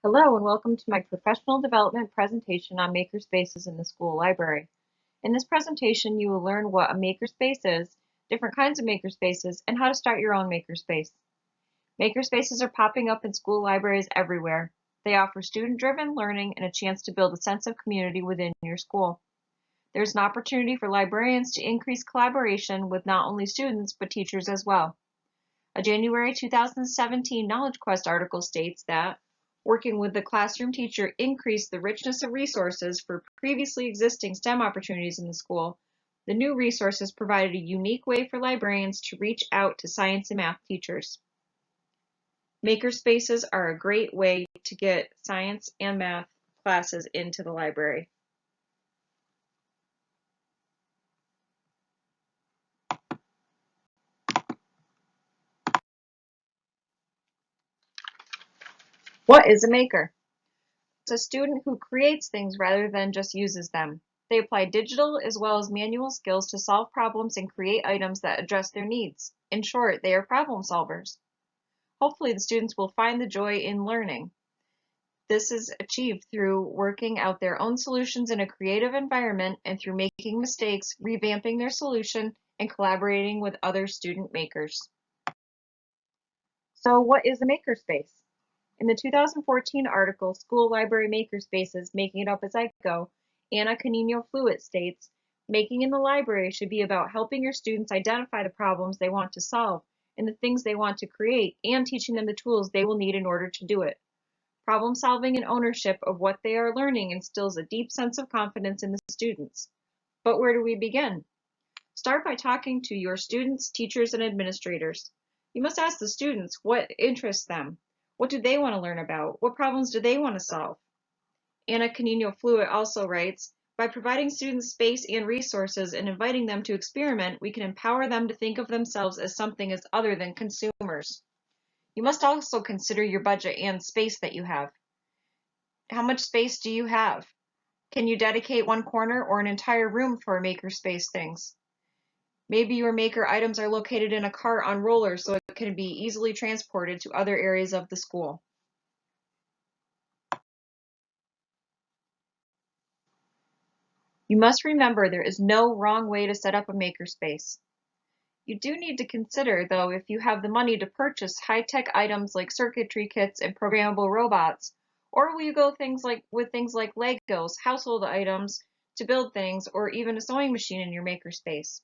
Hello and welcome to my professional development presentation on makerspaces in the school library. In this presentation, you will learn what a makerspace is, different kinds of makerspaces, and how to start your own makerspace. Makerspaces are popping up in school libraries everywhere. They offer student-driven learning and a chance to build a sense of community within your school. There's an opportunity for librarians to increase collaboration with not only students but teachers as well. A January 2017 Knowledge Quest article states that working with the classroom teacher increased the richness of resources for previously existing STEM opportunities in the school. The new resources provided a unique way for librarians to reach out to science and math teachers. Makerspaces are a great way to get science and math classes into the library. What is a maker? It's a student who creates things rather than just uses them. They apply digital as well as manual skills to solve problems and create items that address their needs. In short, they are problem solvers. Hopefully, the students will find the joy in learning. This is achieved through working out their own solutions in a creative environment and through making mistakes, revamping their solution, and collaborating with other student makers. So, what is a makerspace? In the 2014 article, School Library Makerspaces, Making It Up As I Go, Anna Canino-Fluitt states, making in the library should be about helping your students identify the problems they want to solve and the things they want to create and teaching them the tools they will need in order to do it. Problem solving and ownership of what they are learning instills a deep sense of confidence in the students. But where do we begin? Start by talking to your students, teachers, and administrators. You must ask the students what interests them. What do they want to learn about? What problems do they want to solve? Anna Canino-Fluitt also writes, by providing students space and resources and inviting them to experiment, we can empower them to think of themselves as something as other than consumers. You must also consider your budget and space that you have. How much space do you have? Can you dedicate one corner or an entire room for makerspace things? Maybe your maker items are located in a cart on rollers so it can be easily transported to other areas of the school. You must remember there is no wrong way to set up a makerspace. You do need to consider, though, if you have the money to purchase high-tech items like circuitry kits and programmable robots, or will you go with things like Legos, household items to build things, or even a sewing machine in your makerspace.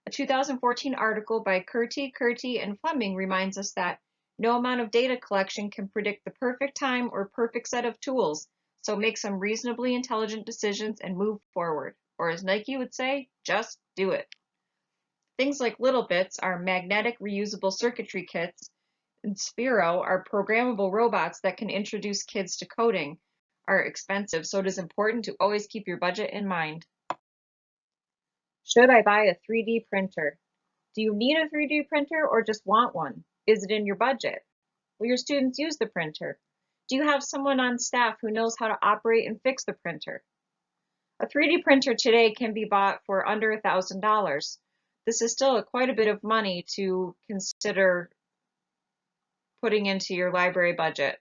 A 2014 article by Curti, and Fleming reminds us that no amount of data collection can predict the perfect time or perfect set of tools, so make some reasonably intelligent decisions and move forward. Or as Nike would say, just do it. Things like Little Bits are magnetic reusable circuitry kits, and Sphero are programmable robots that can introduce kids to coding, are expensive, so it is important to always keep your budget in mind. Should I buy a 3D printer? Do you need a 3D printer or just want one? Is it in your budget? Will your students use the printer? Do you have someone on staff who knows how to operate and fix the printer? A 3D printer today can be bought for under $1,000. This is still quite a bit of money to consider putting into your library budget.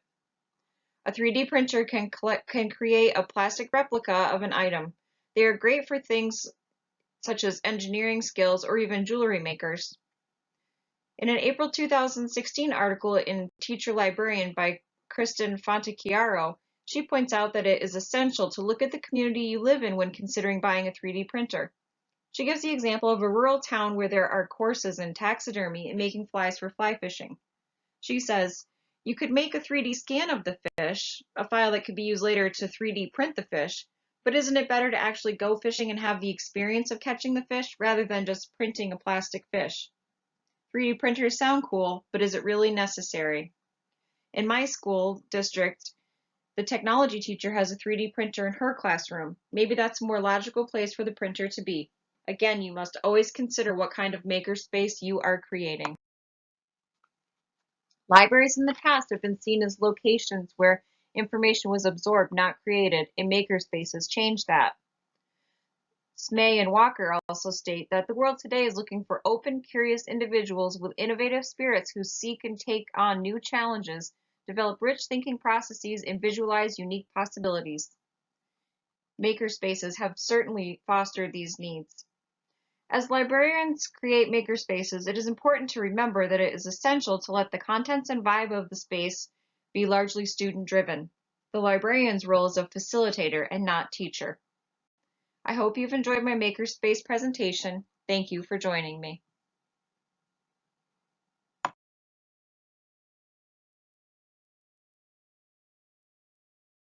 A 3D printer can create a plastic replica of an item. They are great for things such as engineering skills or even jewelry makers. In an April 2016 article in Teacher Librarian by Kristen Fontecchiaro, she points out that it is essential to look at the community you live in when considering buying a 3D printer. She gives the example of a rural town where there are courses in taxidermy and making flies for fly fishing. She says, you could make a 3D scan of the fish, a file that could be used later to 3D print the fish, but isn't it better to actually go fishing and have the experience of catching the fish rather than just printing a plastic fish? 3D printers sound cool, but is it really necessary? In my school district, the technology teacher has a 3D printer in her classroom. Maybe that's a more logical place for the printer to be. Again, you must always consider what kind of makerspace you are creating. Libraries in the past have been seen as locations where information was absorbed, not created, and makerspaces change that. Smay and Walker also state that the world today is looking for open, curious individuals with innovative spirits who seek and take on new challenges develop rich thinking processes, and visualize unique possibilities. Makerspaces have certainly fostered these needs. As librarians create makerspaces, it is important to remember that it is essential to let the contents and vibe of the space be largely student-driven. The librarian's role is a facilitator and not teacher. I hope you've enjoyed my Makerspace presentation. Thank you for joining me.